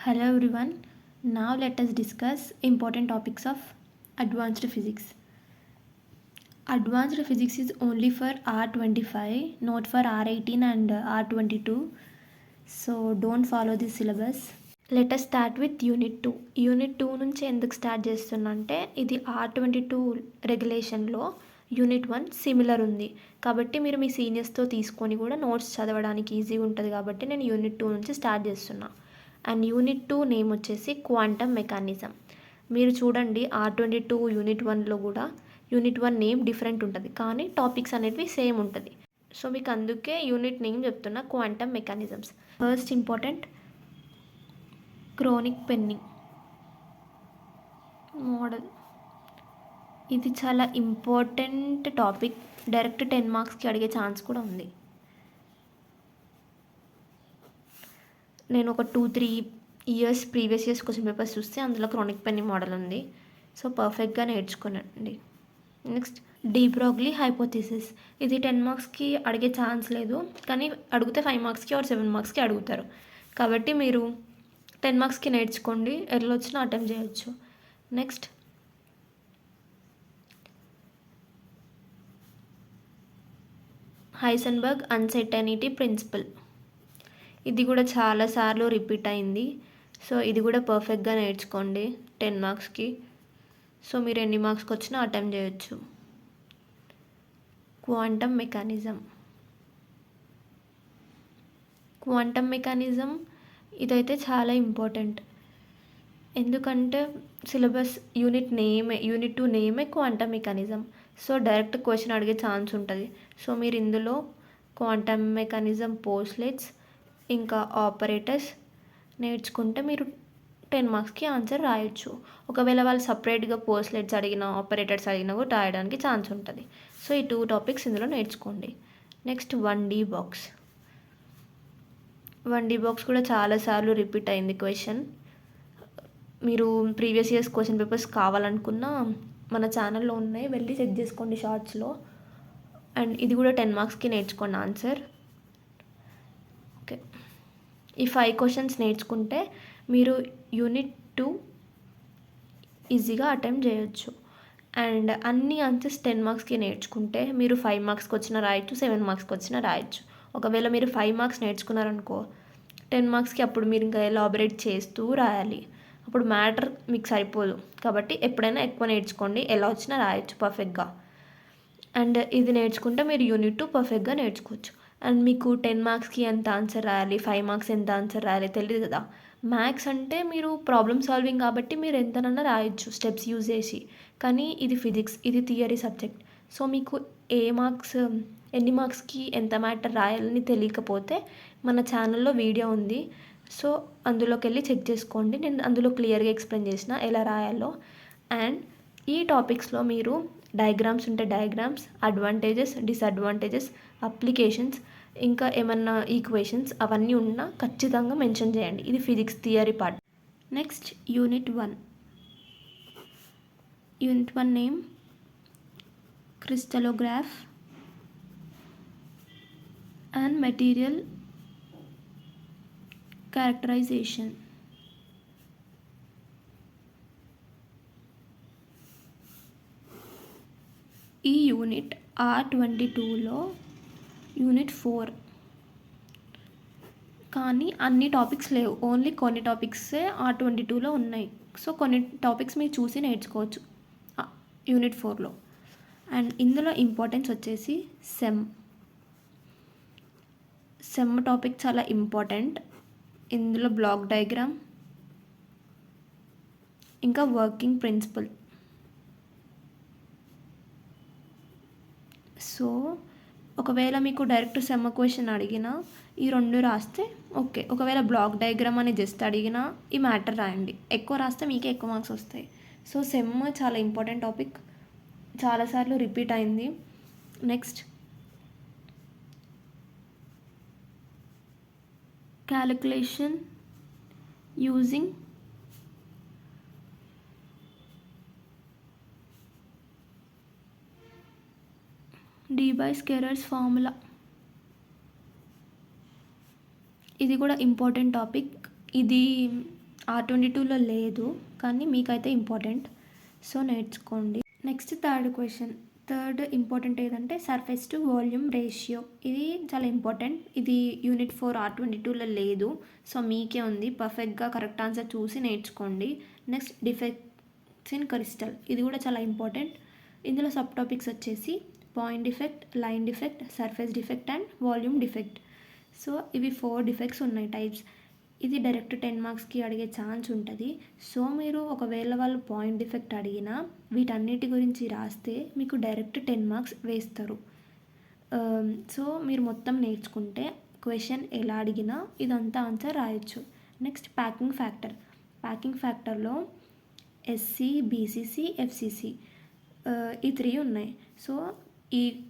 Hello everyone. Now let us discuss important topics of advanced physics. Advanced physics is only for R25, not for R18 and R22. So don't follow this syllabus. Let us start with unit 2. Unit 2 నుంచి ఎందుకు start చేస్తున్నా అంటే ఇది R22 రెగ్యులేషన్లో unit 1 similar ఉంది కాబట్టి మీరు మీ సీనియర్స్తో తీసుకొని కూడా నోట్స్ చదవడానికి ఈజీగా ఉంటుంది కాబట్టి నేను యూనిట్ 2 నుంచి స్టార్ట్ చేస్తున్నా. అండ్ యూనిట్ 2 నేమ్ వచ్చేసి క్వాంటమ్ మెకానిజం. మీరు చూడండి R22 యూనిట్ 1లో కూడా యూనిట్ 1 నేమ్ డిఫరెంట్ ఉంటుంది కానీ టాపిక్స్ అనేటివి సేమ్ ఉంటుంది. సో మీకు అందుకే యూనిట్ నేమ్ చెప్తున్నా, quantum mechanisms. First important Kronig Penney model. ఇది చాలా ఇంపార్టెంట్ టాపిక్, డైరెక్ట్ 10 మార్క్స్కి అడిగే ఛాన్స్ కూడా ఉంది. నేను ఒక 2-3 years previous years question papers చూస్తే అందులో క్రోనిక్ పెన్నీ మోడల్ ఉంది. సో పర్ఫెక్ట్గా నేర్చుకునండి. Next de Broglie hypothesis. ఇది 10 మార్క్స్కి అడిగే ఛాన్స్ లేదు కానీ అడిగితే 5 మార్క్స్కి ఆర్ 7 మార్క్స్కి అడుగుతారు కాబట్టి మీరు 10 మార్క్స్కి నేర్చుకోండి, ఎట్లా వచ్చినా అటెంప్ట్ చేయొచ్చు. Next Heisenberg uncertainty principle. ఇది కూడా చాలాసార్లు రిపీట్ అయింది. సో ఇది కూడా పర్ఫెక్ట్గా నేర్చుకోండి 10 మార్క్స్కి. సో మీరు ఎన్ని మార్క్స్కి వచ్చినా అటెంప్ట్ చేయొచ్చు. Quantum mechanism. క్వాంటమ్ మెకానిజం ఇదైతే చాలా ఇంపార్టెంట్, ఎందుకంటే సిలబస్ యూనిట్ 2 నేమే quantum mechanism. So direct question అడిగే ఛాన్స్ ఉంటుంది. సో మీరు ఇందులో క్వాంటమ్ మెకానిజం పోస్ట్లెట్స్ ఇంకా ఆపరేటర్స్ నేర్చుకుంటే మీరు 10 మార్క్స్కి ఆన్సర్ రాయొచ్చు. ఒకవేళ వాళ్ళు సపరేట్గా పోస్ట్లెట్స్ అడిగినా ఆపరేటర్స్ అడిగినా కూడా రాయడానికి ఛాన్స్ ఉంటుంది. సో ఈ 2 టాపిక్స్ ఇందులో నేర్చుకోండి. Next 1D box. 1D box కూడా చాలాసార్లు రిపీట్ అయింది క్వశ్చన్. మీరు ప్రీవియస్ ఇయర్స్ క్వశ్చన్ పేపర్స్ కావాలనుకున్నా మన ఛానల్లో ఉన్నాయి, వెళ్ళి చెక్ చేసుకోండి షార్ట్స్లో. అండ్ ఇది కూడా 10 మార్క్స్కి నేర్చుకోండి ఆన్సర్. ఓకే, ఈ 5 క్వశ్చన్స్ నేర్చుకుంటే మీరు యూనిట్ 2 ఈజీగా అటెంప్ట్ చేయొచ్చు. అండ్ అన్ని ఆన్సర్స్ 10 మార్క్స్కి నేర్చుకుంటే మీరు 5 మార్క్స్కి వచ్చినా రాయొచ్చు, 7 మార్క్స్కి వచ్చినా రాయొచ్చు. ఒకవేళ మీరు 5 మార్క్స్ నేర్చుకున్నారనుకో 10 మార్క్స్కి అప్పుడు మీరు ఇంకా ఎలాబరేట్ చేస్తూ రాయాలి, అప్పుడు మ్యాటర్ మీకు సరిపోదు. కాబట్టి ఎప్పుడైనా ఎక్కువ నేర్చుకోండి, ఎలా వచ్చినా రాయొచ్చు పర్ఫెక్ట్గా. అండ్ ఇది నేర్చుకుంటే మీరు యూనిట్ 2 పర్ఫెక్ట్గా నేర్చుకోవచ్చు. అండ్ మీకు 10 మార్క్స్కి ఎంత ఆన్సర్ రాయాలి, 5 మార్క్స్ ఎంత ఆన్సర్ రాయాలి తెలియదు కదా. మ్యాథ్స్ అంటే మీరు ప్రాబ్లమ్ సాల్వింగ్ కాబట్టి మీరు ఎంతనన్నా రాయొచ్చు స్టెప్స్ యూజ్ చేసి. కానీ ఇది ఫిజిక్స్, ఇది థియరీ సబ్జెక్ట్. సో మీకు ఎన్ని మార్క్స్కి ఎంత మ్యాటర్ రాయాలని తెలియకపోతే మన ఛానల్లో వీడియో ఉంది, సో అందులోకి వెళ్ళి చెక్ చేసుకోండి. నేను అందులో క్లియర్గా ఎక్స్ప్లెయిన్ చేసిన ఎలా రాయాలో. అండ్ ఈ టాపిక్స్లో మీరు డయాగ్రామ్స్ ఉంటే డయాగ్రామ్స్, అడ్వాంటేజెస్, డిసడ్వాంటేజెస్, అప్లికేషన్స్, ఇంకా ఏమన్నా ఈక్వేషన్స్ అవన్నీ ఉన్నా ఖచ్చితంగా మెన్షన్ చేయండి. ఇది physics theory part. Next unit 1. Unit 1 name crystallograph and material characterisation. ఈ యూనిట్ R22లో యూనిట్ 4 కానీ అన్ని టాపిక్స్ లేవు, ఓన్లీ కొన్ని టాపిక్సే R22లో ఉన్నాయి. సో కొన్ని టాపిక్స్ మీరు చూసి నేర్చుకోవచ్చు యూనిట్ 4లో. అండ్ ఇందులో ఇంపార్టెన్స్ వచ్చేసి సెమ్ టాపిక్ చాలా ఇంపార్టెంట్. ఇందులో బ్లాక్ డయాగ్రామ్ ఇంకా వర్కింగ్ ప్రిన్సిపల్. సో ఒకవేళ మీకు డైరెక్ట్ సెమ్ క్వశ్చన్ అడిగినా ఈ 2 రాస్తే ఓకే. ఒకవేళ బ్లాక్ డయాగ్రామ్ అని జస్ట్ అడిగినా ఈ మ్యాటర్ రాయండి, ఎక్కువ రాస్తే మీకే ఎక్కువ మార్క్స్ వస్తాయి. సో సెమ్ చాలా ఇంపార్టెంట్ టాపిక్, చాలాసార్లు రిపీట్ అయింది. Next calculation using Debye Scherrer's formula. ఇది కూడా ఇంపార్టెంట్ టాపిక్. ఇది R22లో లేదు, కానీ మీకైతే ఇంపార్టెంట్. సో నేర్చుకోండి. Next third question. Third important ఏదంటే సర్ఫేస్ టు వాల్యూమ్ రేషియో. ఇది చాలా ఇంపార్టెంట్. ఇది యూనిట్ 4 R22లో లేదు. సో మీకే ఉంది. పర్ఫెక్ట్గా కరెక్ట్ ఆన్సర్ చూసి నేర్చుకోండి. Next defects in crystal. ఇది కూడా చాలా ఇంపార్టెంట్. ఇందులో సబ్ టాపిక్స్ వచ్చేసి point defect, line defect, surface defect and volume defect. So ఇవి 4 డిఫెక్ట్స్ ఉన్నాయి టైప్స్. ఇది డైరెక్ట్ 10 మార్క్స్కి అడిగే ఛాన్స్ ఉంటుంది. సో మీరు ఒకవేళ వాళ్ళు పాయింట్ డిఫెక్ట్ అడిగినా వీటన్నిటి గురించి రాస్తే మీకు డైరెక్ట్ 10 మార్క్స్ వేస్తారు. సో మీరు మొత్తం నేర్చుకుంటే క్వశ్చన్ ఎలా అడిగినా ఇదంతా ఆన్సర్ రాయొచ్చు. Next packing factor. ప్యాకింగ్ ఫ్యాక్టర్లో ఎస్సీ, బీసీసీ, ఎఫ్సీసీ ఈ 3 ఉన్నాయి. సో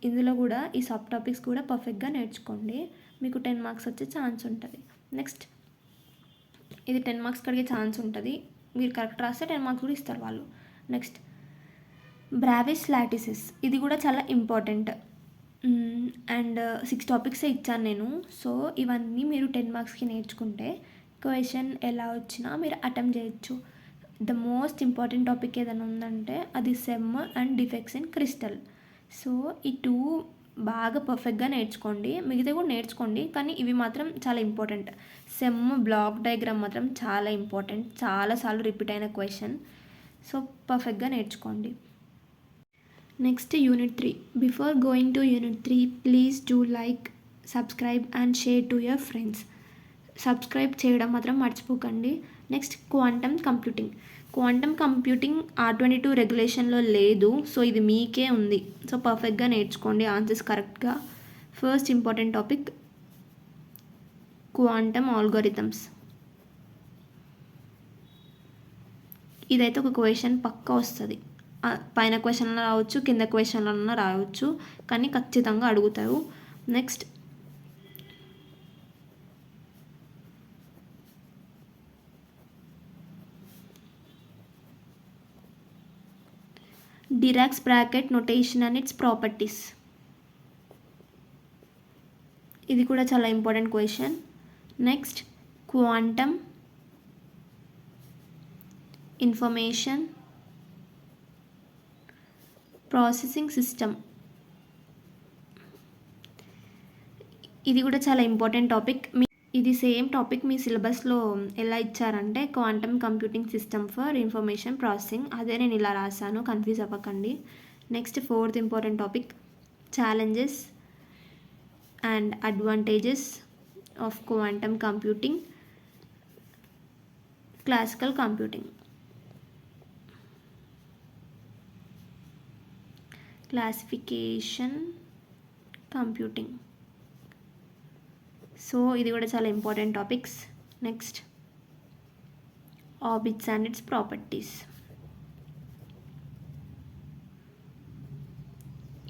ఇందులో కూడా ఈ సబ్ టాపిక్స్ కూడా పర్ఫెక్ట్గా నేర్చుకోండి. మీకు 10 మార్క్స్ వచ్చే ఛాన్స్ ఉంటుంది. నెక్స్ట్ ఇది 10 మార్క్స్కి అడిగే ఛాన్స్ ఉంటుంది. మీరు కరెక్ట్ రాస్తే 10 మార్క్స్ కూడా ఇస్తారు వాళ్ళు. నెక్స్ట్ బ్రావిస్ లాటిసిస్. ఇది కూడా చాలా ఇంపార్టెంట్. అండ్ 6 టాపిక్సే ఇచ్చాను నేను. సో ఇవన్నీ మీరు 10 మార్క్స్కి నేర్చుకుంటే క్వశ్చన్ ఎలా వచ్చినా మీరు అటెంప్ట్ చేయొచ్చు. ద మోస్ట్ ఇంపార్టెంట్ టాపిక్ ఏదైనా ఉందంటే అది sem and defects in crystal. So ఈ 2 బాగా పర్ఫెక్ట్గా నేర్చుకోండి. మిగతా కూడా నేర్చుకోండి, కానీ ఇవి మాత్రం చాలా ఇంపార్టెంట్. సెమ్ బ్లాక్ డయాగ్రామ్ మాత్రం చాలా ఇంపార్టెంట్. చాలాసార్లు రిపీట్ అయిన క్వశ్చన్. సో పర్ఫెక్ట్గా నేర్చుకోండి. Next unit 3. Before going to unit 3 please do like, subscribe and share to your friends. Subscribe చేయడం మాత్రం మర్చిపోకండి. Next quantum computing. Quantum computing R22 రెగ్యులేషన్లో లేదు. సో ఇది మీకే ఉంది. సో పర్ఫెక్ట్గా నేర్చుకోండి ఆన్సర్స్ కరెక్ట్గా. First important topic quantum algorithms. ఇదైతే ఒక క్వశ్చన్ పక్కా వస్తుంది. పైన క్వశ్చన్లో రావచ్చు, కింద క్వశ్చన్లో రావచ్చు, కానీ ఖచ్చితంగా అడుగుతారు. Next Dirac's bracket notation and its properties. ఇది కూడా చాలా important question. Next quantum information processing system. ఇది కూడా చాలా ఇంపార్టెంట్ టాపిక్. ఇది సేమ్ టాపిక్ మీ సిలబస్లో ఎలా ఇచ్చారంటే quantum computing system for information processing. అదే నేను ఇలా రాశాను, కన్ఫ్యూజ్ అవ్వకండి. Next fourth important topic challenges and advantages of quantum computing, classical computing. Classification computing. So ఇది కూడా చాలా important topics. Next orbits and its properties.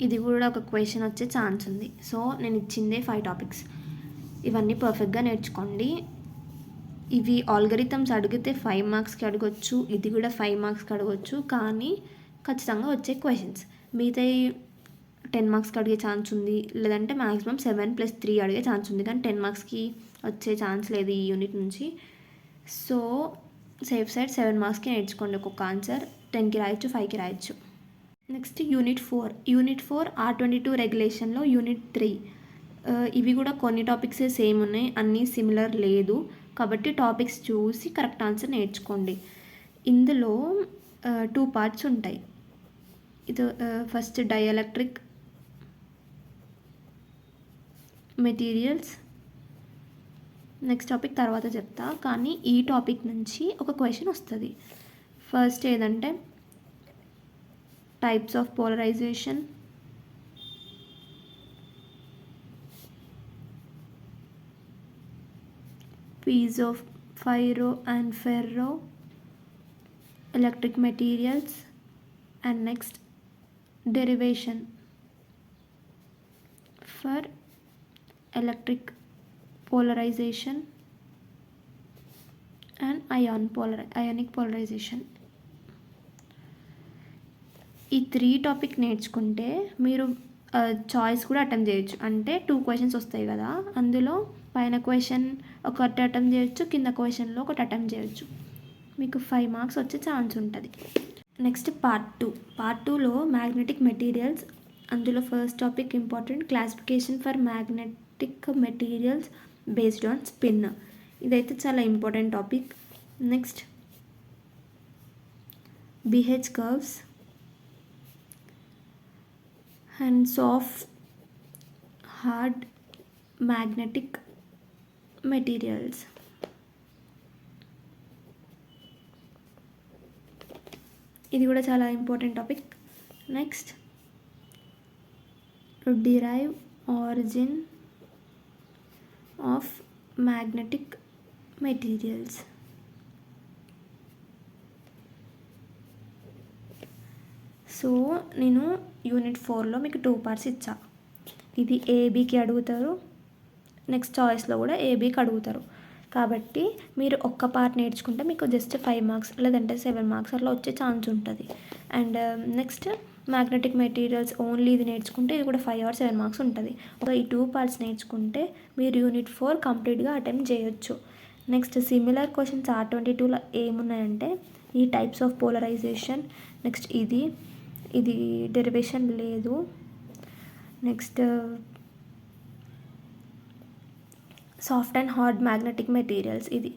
ఇది కూడా ఒక క్వశ్చన్ వచ్చే ఛాన్స్ ఉంది. సో నేను ఇచ్చిందే 5 టాపిక్స్. ఇవన్నీ పర్ఫెక్ట్గా నేర్చుకోండి. ఇవి ఆల్గరిథమ్స్ అడిగితే 5 మార్క్స్కి అడగొచ్చు, ఇది కూడా 5 మార్క్స్కి అడగొచ్చు, కానీ ఖచ్చితంగా వచ్చే క్వశ్చన్స్. మిగతా 10 మార్క్స్కి అడిగే ఛాన్స్ ఉంది, లేదంటే మ్యాక్సిమం 7+3 అడిగే ఛాన్స్ ఉంది, కానీ 10 మార్క్స్కి వచ్చే ఛాన్స్ లేదు ఈ యూనిట్ నుంచి. సో సేఫ్ సైడ్ 7 మార్క్స్కి నేర్చుకోండి ఒక్కొక్క ఆన్సర్. 10కి రాయొచ్చు, 5కి రాయొచ్చు. Next unit 4. యూనిట్ 4 R22 రెగ్యులేషన్లో యూనిట్ 3. ఇవి కూడా కొన్ని టాపిక్సే సేమ్ ఉన్నాయి, అన్నీ సిమిలర్ లేదు. కాబట్టి టాపిక్స్ చూసి కరెక్ట్ ఆన్సర్ నేర్చుకోండి. ఇందులో 2 పార్ట్స్ ఉంటాయి. ఇది first dielectric materials. Next topic తర్వాత చెప్తా, కానీ ఈ టాపిక్ నుంచి ఒక క్వశ్చన్ వస్తుంది. ఫస్ట్ ఏదంటే types of polarization, piezo, pyro and ferro electric materials. And next derivation for electric polarization and ionic polarization. ఈ 3 టాపిక్ నేర్చుకుంటే మీరు చాయిస్ కూడా అటెంప్ట్ చేయొచ్చు. అంటే 2 క్వశ్చన్స్ వస్తాయి కదా, అందులో పైన క్వశ్చన్ ఒకటి అటెంప్ట్ చేయొచ్చు, కింద క్వశ్చన్లో ఒకటి అటెంప్ట్ చేయొచ్చు. మీకు 5 మార్క్స్ వచ్చే ఛాన్స్ ఉంటుంది. నెక్స్ట్ పార్ట్ టూలో మ్యాగ్నెటిక్ మెటీరియల్స్. అందులో first topic important, classification for magnetic materials based on spin. ఇదైతే చాలా important topic. Next BH curves and soft hard magnetic materials. ఇది కూడా చాలా important topic. Next derive origin of magnetic materials. So నేను unit 4లో మీకు 2 parts ఇచ్చా. ఇది ఏబీకి అడుగుతారు, నెక్స్ట్ చాయిస్లో కూడా ఏబీకి అడుగుతారు. కాబట్టి మీరు ఒక్క పార్ట్ నేర్చుకుంటే మీకు జస్ట్ 5 మార్క్స్ లేదంటే 7 మార్క్స్ అట్లా వచ్చే ఛాన్స్ ఉంటుంది. And next magnetic materials only ఇది నేర్చుకుంటే ఇది కూడా 5 or 7 మార్క్స్ ఉంటుంది. ఈ 2 పార్ట్స్ నేర్చుకుంటే మీరు యూనిట్ 4 కంప్లీట్గా అటెంప్ట్ చేయొచ్చు. నెక్స్ట్ సిమిలర్ క్వశ్చన్స్ R22లో ఏమున్నాయంటే ఈ టైప్స్ ఆఫ్ పోలరైజేషన్, నెక్స్ట్ ఇది డెరివేషన్ లేదు. Next soft and hard magnetic materials. ఇది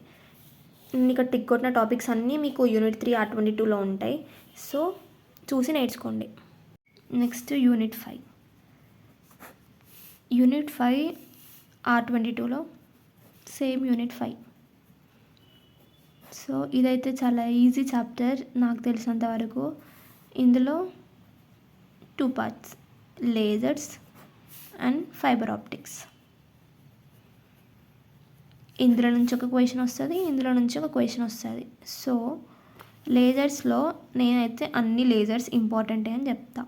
ఇక్కడ టిక్ కొట్టిన టాపిక్స్ అన్నీ మీకు యూనిట్ 3 R22లో ఉంటాయి. సో చూసి నేర్చుకోండి. నెక్స్ట్ యూనిట్ 5 R22లో సేమ్ యూనిట్ 5. సో ఇదైతే చాలా ఈజీ చాప్టర్ నాకు తెలిసినంత వరకు. ఇందులో 2 parts, lasers and fibre optics. ఇందులో నుంచి ఒక క్వశ్చన్ వస్తుంది, ఇందులో నుంచి ఒక క్వశ్చన్ వస్తుంది. సో లేజర్స్లో నేనైతే అన్ని లేజర్స్ ఇంపార్టెంటే అని చెప్తా.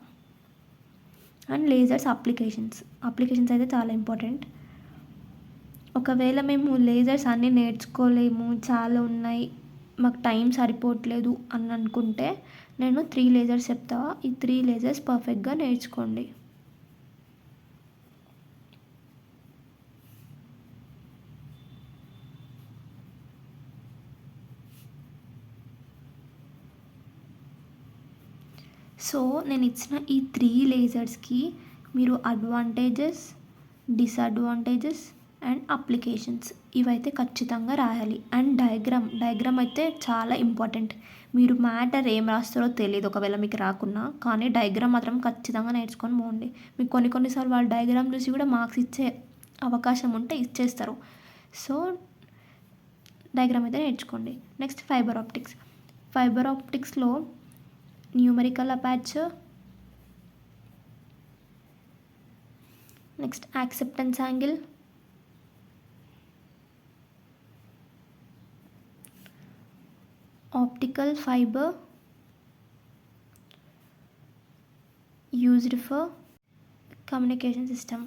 అండ్ లేజర్స్ అప్లికేషన్స్ అయితే చాలా ఇంపార్టెంట్. ఒకవేళ మేము లేజర్స్ అన్నీ నేర్చుకోలేము, చాలా ఉన్నాయి, మాకు టైం సరిపోవట్లేదు అని అనుకుంటే నేను 3 లేజర్స్ చెప్తా. ఈ 3 లేజర్స్ పర్ఫెక్ట్గా నేర్చుకోండి. సో నేను ఇచ్చిన ఈ 3 లేజర్స్కి మీరు అడ్వాంటేజెస్, డిసడ్వాంటేజెస్ అండ్ అప్లికేషన్స్ ఇవైతే ఖచ్చితంగా రాయాలి. అండ్ డయాగ్రామ్ అయితే చాలా ఇంపార్టెంట్. మీరు మ్యాటర్ ఏం రాస్తారో తెలియదు ఒకవేళ మీకు రాకున్నా, కానీ డయాగ్రామ్ మాత్రం ఖచ్చితంగా నేర్చుకొని పోండి. మీకు కొన్నిసార్లు వాళ్ళు డయాగ్రామ్ చూసి కూడా మార్క్స్ ఇచ్చే అవకాశం ఉంటే ఇచ్చేస్తారు. సో డయాగ్రామ్ అయితే నేర్చుకోండి. నెక్స్ట్ ఫైబర్ ఆప్టిక్స్లో numerical aperture, next acceptance angle, optical fibre used for communication system.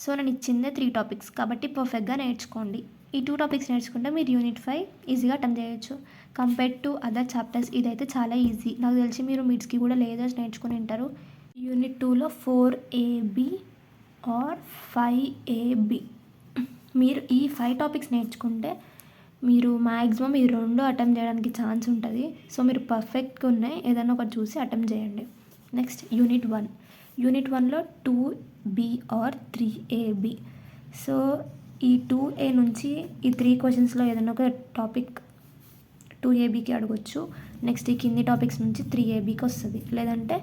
So నేను ఇచ్చిందే 3 టాపిక్స్ కాబట్టి పర్ఫెక్ట్గా నేర్చుకోండి. ఈ 2 టాపిక్స్ నేర్చుకుంటే మీరు యూనిట్ 5 ఈజీగా అటెంప్ట్ చేయొచ్చు. కంపేర్డ్ టు అదర్ చాప్టర్స్ ఇదైతే చాలా ఈజీ. నాకు తెలిసి మీరు మిడ్స్కి కూడా లేజర్స్ నేర్చుకుని ఉంటారు. యూనిట్ 2లో 4AB ఆర్ 5AB. మీరు ఈ 5 టాపిక్స్ నేర్చుకుంటే మీరు మ్యాక్సిమం ఈ 2 అటెంప్ట్ చేయడానికి ఛాన్స్ ఉంటుంది. సో మీరు పర్ఫెక్ట్గా ఉన్నాయి, ఏదైనా ఒకటి చూసి అటెంప్ట్ చేయండి. నెక్స్ట్ యూనిట్ 1లో 2B ఆర్ 3AB. సో ఈ 2A నుంచి ఈ 3 క్వశ్చన్స్లో ఏదైనా ఒక టాపిక్ 2ABకి అడగొచ్చు. నెక్స్ట్ ఈ కింది టాపిక్స్ నుంచి 3ABకి వస్తుంది, లేదంటే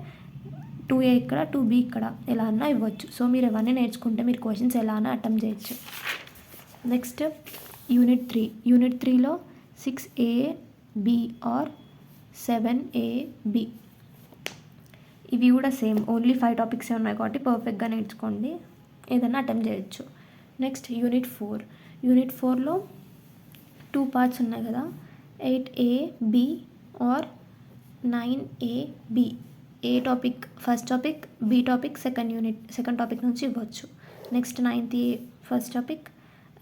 2A ఇక్కడ 2B ఇక్కడ ఎలా అన్నా ఇవ్వచ్చు. సో మీరు ఎవరిని నేర్చుకుంటే మీరు క్వశ్చన్స్ ఎలా అన్నా అటెంప్ట్ చేయొచ్చు. నెక్స్ట్ యూనిట్ 3లో 6AB ఆర్ 7AB. ఇవి కూడా సేమ్, ఓన్లీ 5 టాపిక్సే ఉన్నాయి కాబట్టి పర్ఫెక్ట్గా నేర్చుకోండి, ఏదైనా అటెంప్ట్ చేయొచ్చు. నెక్స్ట్ యూనిట్ 4లో 2 పార్ట్స్ ఉన్నాయి కదా, 8AB or 9AB. A topic first topic, B topic second topic నుంచి ఇవ్వచ్చు. Next 9th first topic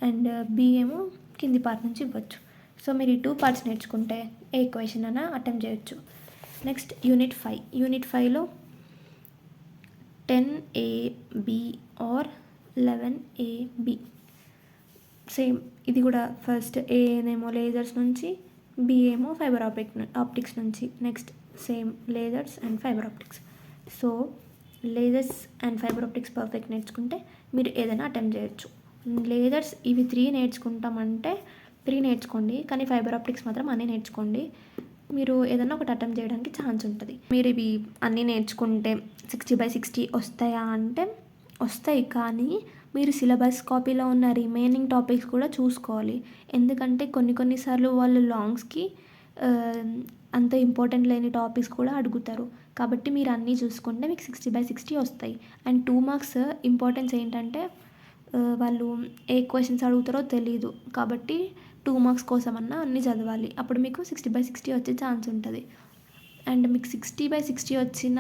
and B ఏమో కింది పార్ట్ నుంచి ఇవ్వచ్చు. సో మీరు ఈ 2 పార్ట్స్ నేర్చుకుంటే ఏ క్వశ్చన్ అయినా అటెంప్ట్ చేయొచ్చు. నెక్స్ట్ యూనిట్ 5లో 10AB ఆర్ 11AB. సేమ్ ఇది కూడా ఫస్ట్ ఏనేమో లేజర్స్ నుంచి, బీఏ ఏమో ఫైబర్ ఆప్టిక్స్ నుంచి. Next same lasers and fibre optics. So lasers and fibre optics perfect నేర్చుకుంటే మీరు ఏదైనా అటెంప్ట్ చేయొచ్చు. లేజర్స్ ఇవి 3 నేర్చుకుంటామంటే 3 నేర్చుకోండి, కానీ ఫైబర్ ఆప్టిక్స్ మాత్రం అన్నీ నేర్చుకోండి. మీరు ఏదైనా ఒకటి అటెంప్ట్ చేయడానికి ఛాన్స్ ఉంటుంది. మీరు ఇవి అన్నీ నేర్చుకుంటే 60/60 వస్తాయా అంటే వస్తాయి, కానీ మీరు సిలబస్ కాపీలో ఉన్న రిమైనింగ్ టాపిక్స్ కూడా చూసుకోవాలి. ఎందుకంటే కొన్నిసార్లు వాళ్ళు లాంగ్స్కి అంత ఇంపార్టెంట్ లేని టాపిక్స్ కూడా అడుగుతారు. కాబట్టి మీరు అన్నీ చూసుకుంటే మీకు 60/60 వస్తాయి. అండ్ 2 మార్క్స్ ఇంపార్టెన్స్ ఏంటంటే వాళ్ళు ఏ క్వశ్చన్స్ అడుగుతారో తెలీదు. కాబట్టి 2 మార్క్స్ కోసమన్నా అన్నీ చదవాలి. అప్పుడు మీకు 60/60 వచ్చే ఛాన్స్ ఉంటుంది. అండ్ మీకు 60/60 వచ్చిన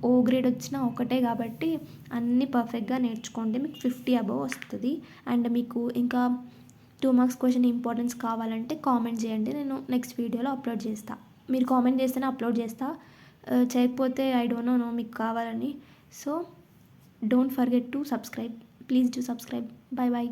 ఓ గ్రేడ్ వచ్చినా ఒకటే, కాబట్టి అన్నీ పర్ఫెక్ట్గా నేర్చుకోండి. మీకు 50 అబవ్ వస్తుంది. అండ్ మీకు ఇంకా 2 మార్క్స్ క్వశ్చన్ ఇంపార్టెన్స్ కావాలంటే కామెంట్ చేయండి, నేను నెక్స్ట్ వీడియోలో అప్లోడ్ చేస్తాను. మీరు కామెంట్ చేస్తేనే అప్లోడ్ చేస్తా, చేయకపోతే ఐ డోంట్ నో మీకు కావాలని. So don't forget to subscribe. Please do subscribe. Bye bye.